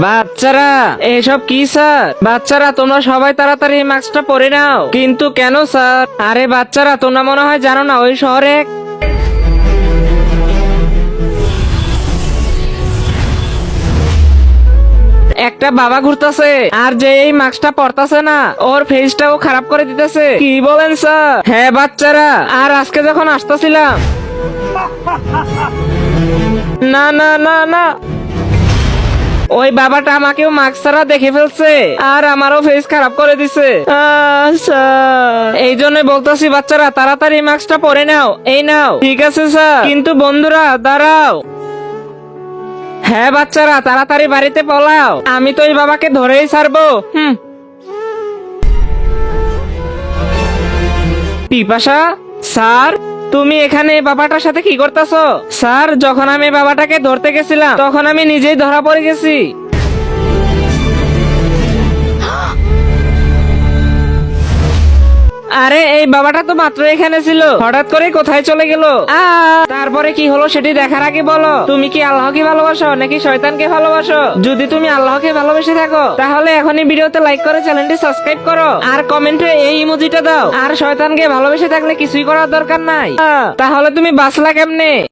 বাচ্চারা এসব কি স্যার? বাচ্চারা তোমরা সবাই তাড়াতাড়ি এই মাস্কটা পরে নাও। কিন্তু কেন স্যার? আরে বাচ্চারা তোমরা মনে হয় জানো না ওই শহরে একটা বাবা ঘুরতেছে, আর যে এই মাস্কটা পরতাছে না ওর ফেসটাও খারাপ করে দিতেছে। কি বলেন স্যার? হ্যাঁ বাচ্চারা, আর আজকে যখন আসতেছিলাম না না না না, ওই বাবাটা আমাকেও মাস্ক ছাড়া দেখে ফেলছে আর আমারও ফেস খারাপ করে দিছে। স্যার এই জন্যই বলতেছি বাচ্চারা তাড়াতাড়ি মাস্কটা পরে নাও। এই নাও। ঠিক আছে স্যার, কিন্তু বন্ধুরা দাঁড়াও। হ্যাঁ বাচ্চারা তাড়াতাড়ি বাড়িতে পলাও, আমি তো এই বাবাকে ধরেই ছাড়বো। পিপাসা স্যার, তুমি এখানে এই বাবাটার সাথে কি করতেছো? স্যার যখন আমি এই বাবাটাকে ধরতে গেছিলাম তখন আমি নিজেই ধরা পড়ে গেছি। আরে এই বাবাটা তো মাত্র এখানে ছিল, হঠাৎ করে কোথায় চলে গেল? তারপরে কি হলো সেটি দেখার আগে বলো, তুমি কি আল্লাহকে ভালোবাসো নাকি শয়তানকে ভালোবাসো? যদি তুমি আল্লাহকে ভালোবেসে থাকো তাহলে এখনই ভিডিওতে লাইক করে চ্যানেলটি সাবস্ক্রাইব করো আর কমেন্টে এই ইমোজিটা দাও। আর শয়তানকে ভালোবেসে থাকলে কিছুই করার দরকার নাই। তাহলে তুমি বাঁচলা কেমনে?